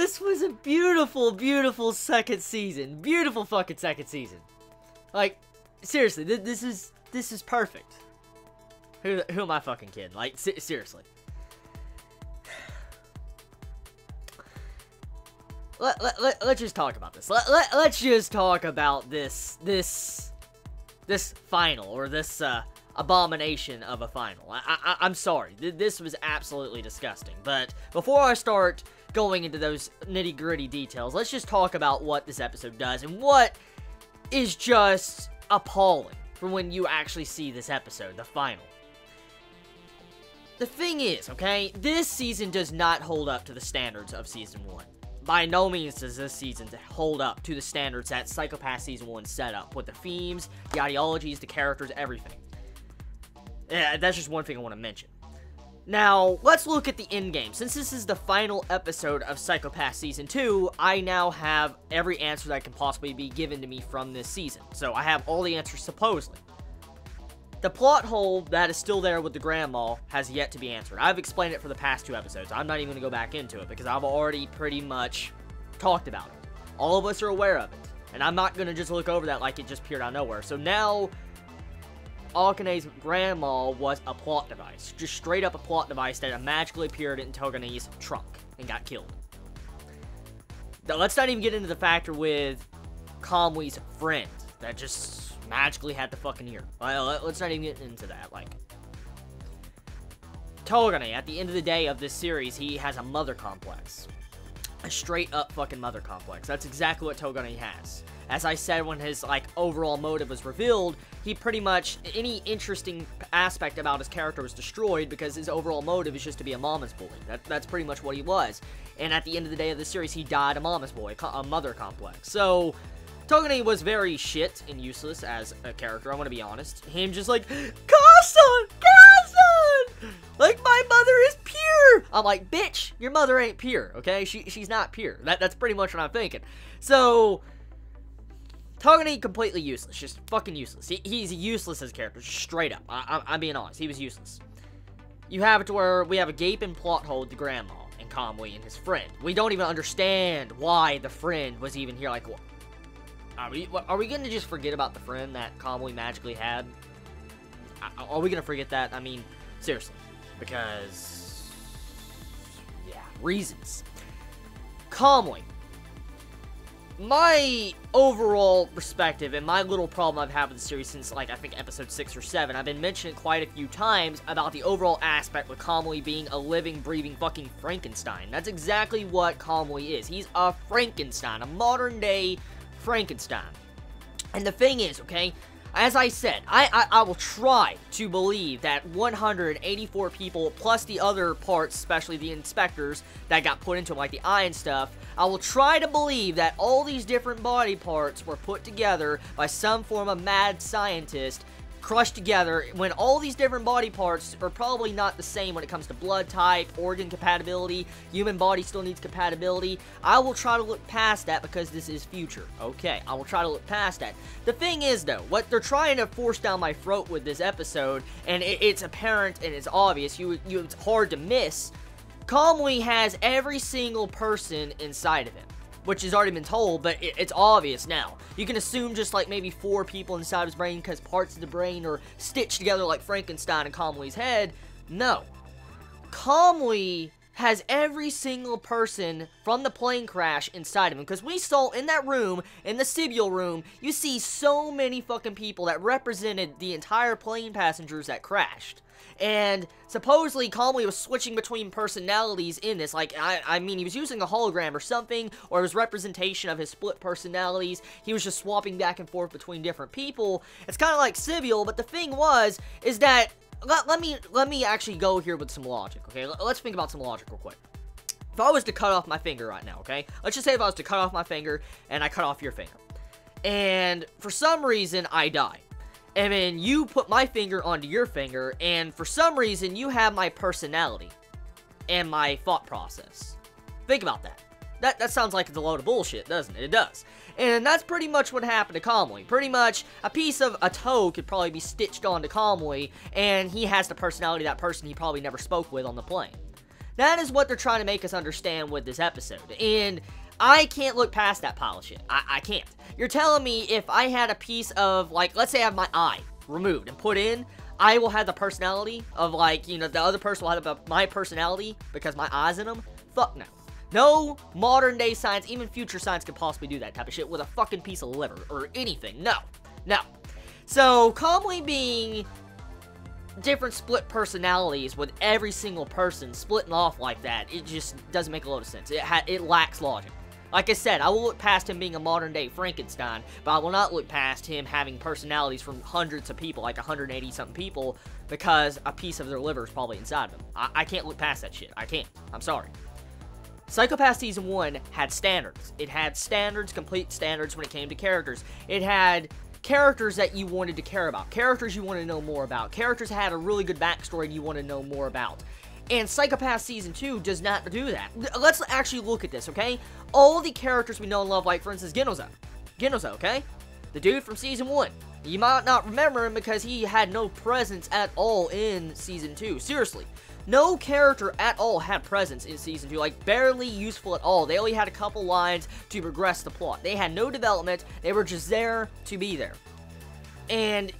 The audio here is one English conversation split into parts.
this was a beautiful, beautiful second season. Beautiful fucking second season. Like, seriously, this is perfect. Who am I fucking kidding? Like, seriously. Let's just talk about this. Let's just talk about this final, or this abomination of a final. I'm sorry. This was absolutely disgusting. But before I start going into those nitty-gritty details, let's just talk about what this episode does and what is just appalling for when you actually see this episode, the final. The thing is, okay, this season does not hold up to the standards of Season 1. By no means does this season hold up to the standards that Psycho Pass Season 1 set up, with the themes, the ideologies, the characters, everything. Yeah, that's just one thing I want to mention. Now, let's look at the endgame. Since this is the final episode of Psycho Pass Season 2, I now have every answer that can possibly be given to me from this season. So, I have all the answers, supposedly. The plot hole that is still there with the grandma has yet to be answered. I've explained it for the past 2 episodes. I'm not even going to go back into it because I've already pretty much talked about it. All of us are aware of it. And I'm not going to just look over that like it just appeared out of nowhere. So now, Akane's grandma was a plot device. Just straight up a plot device that magically appeared in Togane's trunk and got killed. Now, let's not even get into the factor with Kamui's friend that just magically had the fucking ear. Well, let's not even get into that. Like, Togane, at the end of the day of this series, he has a mother complex. A straight up fucking mother complex. That's exactly what Togane has. As I said when his, like, overall motive was revealed, he pretty much, any interesting aspect about his character was destroyed because his overall motive is just to be a mama's boy. That's pretty much what he was. And at the end of the day of the series, he died a mama's boy, a mother complex. So, Togane was very shit and useless as a character, I want to be honest. Him just like, Kasan! Like, my mother is pure! I'm like, bitch, your mother ain't pure, okay? She's not pure. That's pretty much what I'm thinking. So, Togane completely useless. Just fucking useless. He's useless as a character, straight up. I'm being honest. He was useless. You have it to where we have a gaping plot hole with the grandma and Kamui and his friend. We don't even understand why the friend was even here. Like, are we gonna just forget about the friend that Kamui magically had? Are we gonna forget that? I mean, seriously. Because, yeah, reasons. Kamui. My overall perspective and my little problem I've had with the series since, like, I think episode 6 or 7, I've been mentioning quite a few times about the overall aspect with Kamui being a living, breathing fucking Frankenstein. That's exactly what Kamui is. He's a Frankenstein, a modern-day Frankenstein. And the thing is, okay, as I said, I will try to believe that 184 people, plus the other parts, especially the inspectors that got put into, like, the eye and stuff, I will try to believe that all these different body parts were put together by some form of mad scientist, crushed together, when all these different body parts are probably not the same when it comes to blood type, organ compatibility, human body still needs compatibility. I will try to look past that because this is future, okay? I will try to look past that. The thing is, though, what they're trying to force down my throat with this episode, and it's apparent and it's obvious, it's hard to miss, Kamui has every single person inside of him, which has already been told, but it's obvious now. You can assume just like maybe 4 people inside his brain because parts of the brain are stitched together like Frankenstein in Kamui's head. No. Kamui has every single person from the plane crash inside of him, because we saw in that room, in the Sibyl room, you see so many fucking people that represented the entire plane passengers that crashed. And supposedly Kamui was switching between personalities in this. Like, I mean, he was using a hologram or something, or it was representation of his split personalities. He was just swapping back and forth between different people. It's kind of like Sibyl, but the thing is that, let me actually go here with some logic, okay? Let's think about some logic real quick. If I was to cut off my finger right now, okay? Let's just say if I was to cut off my finger, and I cut off your finger. And for some reason, I die. And then you put my finger onto your finger, and for some reason, you have my personality and my thought process. Think about that. That sounds like it's a load of bullshit, doesn't it? It does. And that's pretty much what happened to Kamui. Pretty much, a piece of a toe could probably be stitched onto Kamui, and he has the personality of that person he probably never spoke with on the plane. That is what they're trying to make us understand with this episode. And I can't look past that pile of shit. I can't. You're telling me if I had a piece of, like, let's say I have my eye removed and put in, I will have the personality of, like, you know, the other person will have my personality because my eye's in them? Fuck no. No modern day science, even future science, could possibly do that type of shit with a fucking piece of liver or anything. No. No. So, calmly being different split personalities with every single person splitting off like that, it just doesn't make a lot of sense. It lacks logic. Like I said, I will look past him being a modern-day Frankenstein, but I will not look past him having personalities from hundreds of people, like 180-something people, because a piece of their liver is probably inside of him. I can't look past that shit. I can't. I'm sorry. Psycho Pass Season 1 had standards. It had standards, complete standards when it came to characters. It had characters that you wanted to care about, characters you want to know more about, characters that had a really good backstory you want to know more about. And Psycho Pass Season 2 does not do that. Let's actually look at this, okay? All the characters we know and love, like, for instance, Genoza. Genoza, okay? The dude from Season 1. You might not remember him because he had no presence at all in Season 2. Seriously. No character at all had presence in Season 2. Like, barely useful at all. They only had a couple lines to progress the plot. They had no development. They were just there to be there. And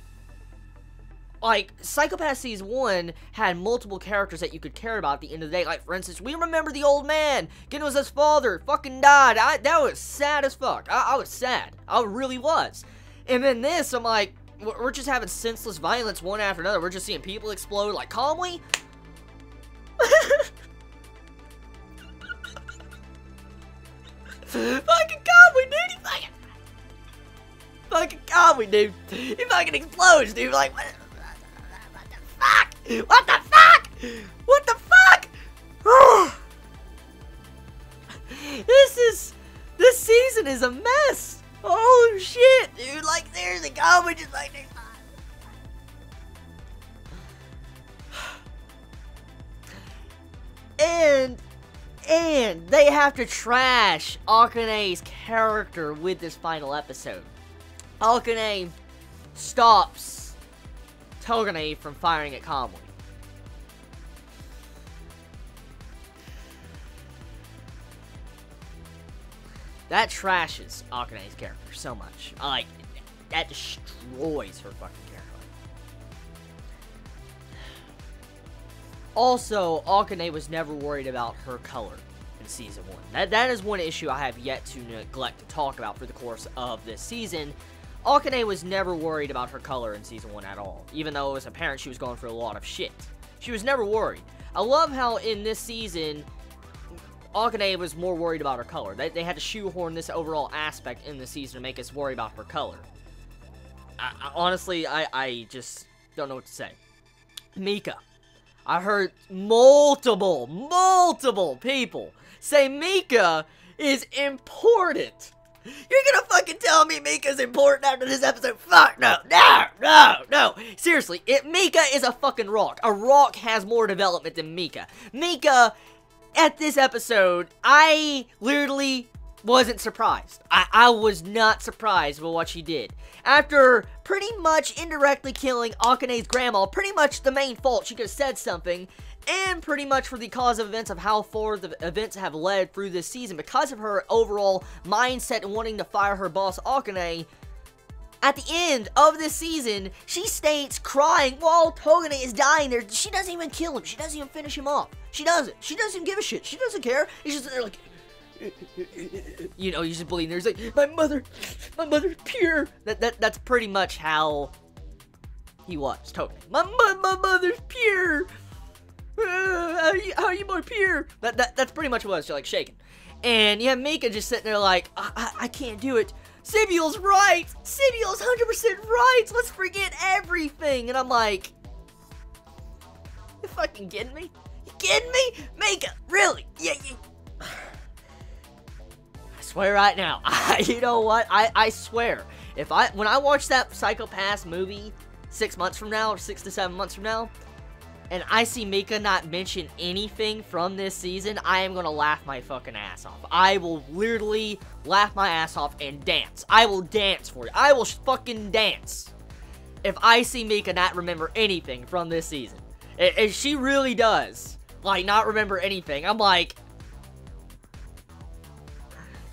like, Psycho Pass Season 1 had multiple characters that you could care about at the end of the day. Like, for instance, we remember the old man. Genoza's father fucking died. That was sad as fuck. I was sad. I really was. And then this, I'm like, we're just having senseless violence one after another. We're just seeing people explode, like, calmly. Fucking calmly, dude. Fucking calmly, dude. He fucking explodes, dude. Like, what? Fuck! What the fuck? What the fuck? This season is a mess. Oh shit, dude! Like, seriously, we just like. And they have to trash Akane's character with this final episode. Akane stops Togane from firing at calmly. That trashes Akane's character so much. Like, that destroys her fucking character. Also, Akane was never worried about her color in Season 1. That is one issue I have yet to neglect to talk about for the course of this season. Akane was never worried about her color in Season 1 at all, even though it was apparent she was going through a lot of shit. She was never worried. I love how in this season, Akane was more worried about her color. They had to shoehorn this overall aspect in the season to make us worry about her color. Honestly, I just don't know what to say. Mika. I heard multiple people say Mika is important. You're gonna fucking tell me Mika's important after this episode? Fuck no, no. Seriously, Mika is a fucking rock. A rock has more development than Mika. Mika, at this episode, I literally wasn't surprised. I was not surprised with what she did. After pretty much indirectly killing Akane's grandma, pretty much the main fault, she could have said something, and pretty much for the cause of events of how far the events have led through this season, because of her overall mindset and wanting to fire her boss Akane, at the end of this season, she states crying while Togane is dying there. She doesn't even kill him. She doesn't even finish him off. She doesn't. She doesn't give a shit. She doesn't care. He's just there like, you know, he's just bleeding there. He's like, my mother's pure. That's pretty much how he was, Togane. My mother's pure. How are you more pure? That's pretty much what it was. She's like shaking. And you have Mika just sitting there like, I can't do it. Sibyul's right. Sibyul's 100% right. Let's forget everything. And I'm like, you fucking kidding me? You kidding me? Mika, really? Yeah. I swear right now. You know what? I swear. When I watch that Psycho Pass movie 6 months from now, or 6 to 7 months from now, and I see Mika not mention anything from this season, I am gonna laugh my fucking ass off. I will literally laugh my ass off and dance. I will dance for you. I will fucking dance if I see Mika not remember anything from this season. If she really does like, not remember anything. I'm like,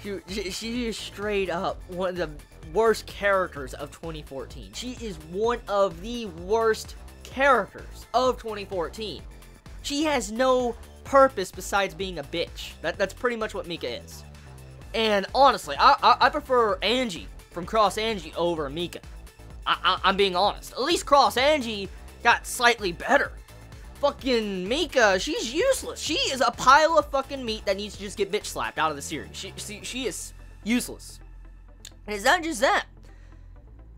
she is straight up one of the worst characters of 2014. She is one of the worst characters of 2014. She has no purpose besides being a bitch. That's pretty much what Mika is. And honestly, I prefer Angie from Cross Angie over Mika. I'm being honest. At least Cross Angie got slightly better. Fucking Mika, she's useless. She is a pile of fucking meat that needs to just get bitch slapped out of the series. She is useless. And it's not just that.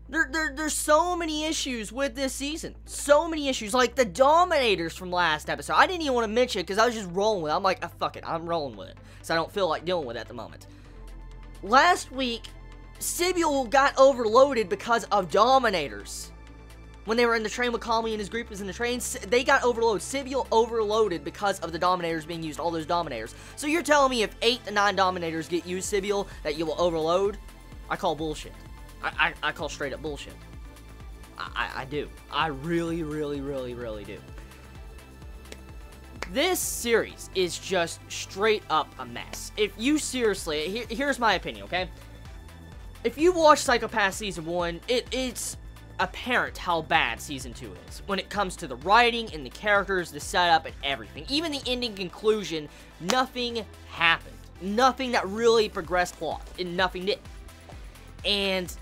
There's so many issues with this season. So many issues. Like the Dominators from last episode. I didn't even want to mention it because I was just rolling with it. I'm like, oh, fuck it. I'm rolling with it. So I don't feel like dealing with it at the moment. Last week, Sibule got overloaded because of Dominators. When they were in the train with Kami and his group was in the train, they got overloaded. Sibule overloaded because of the Dominators being used. All those Dominators. So you're telling me if 8 to 9 Dominators get used, Sibule, that you will overload? I call bullshit. I call straight up bullshit. I do. I really, really, really, really do. This series is just straight up a mess. If you seriously, here's my opinion, okay? If you watch Psycho Pass Season 1, it's apparent how bad Season 2 is. When it comes to the writing and the characters, the setup, and everything. Even the ending conclusion, nothing happened. Nothing that really progressed plot. And nothing did. And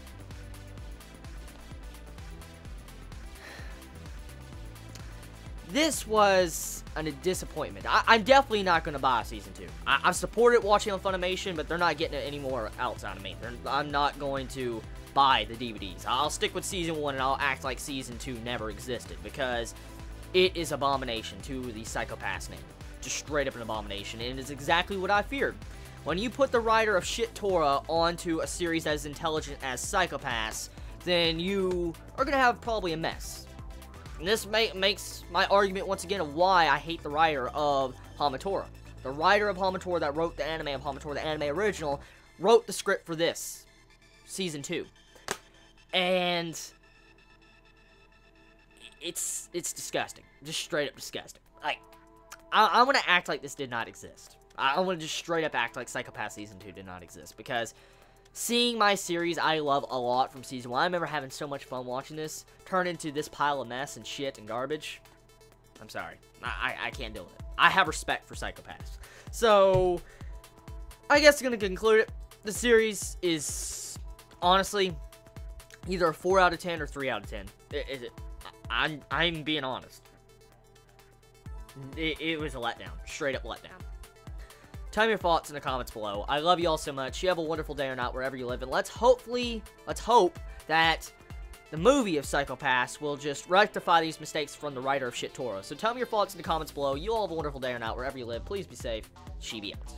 this was a disappointment. I'm definitely not going to buy Season 2. I've supported watching on Funimation, but they're not getting it anymore else out of me. I'm not going to buy the DVDs. I'll stick with Season 1 and I'll act like Season 2 never existed, because it is abomination to the Psycho Pass name. Just straight up an abomination, and it is exactly what I feared. When you put the writer of Shit Torah onto a series as intelligent as Psycho Pass, then you are going to have probably a mess. And this makes my argument once again of why I hate the writer of Hamatora. The writer of Hamatora that wrote the anime of Hamatora, the anime original, wrote the script for this, Season 2. And it's disgusting. Just straight up disgusting. Like, I'm going to act like this did not exist. I want to just straight up act like Psycho Pass Season 2 did not exist, because seeing my series I love a lot from Season 1, I remember having so much fun watching this, turn into this pile of mess and shit and garbage. I'm sorry. I can't deal with it. I have respect for Psycho Pass. So, I guess I'm going to conclude it. The series is, honestly, either a 4 out of 10 or 3 out of 10. I'm being honest. It was a letdown. Straight up letdown. Tell me your thoughts in the comments below. I love you all so much. You have a wonderful day or night wherever you live. And let's hope that the movie of Psycho Pass will just rectify these mistakes from the writer of Shit Torah. So tell me your thoughts in the comments below. You all have a wonderful day or night wherever you live. Please be safe. Chibi out.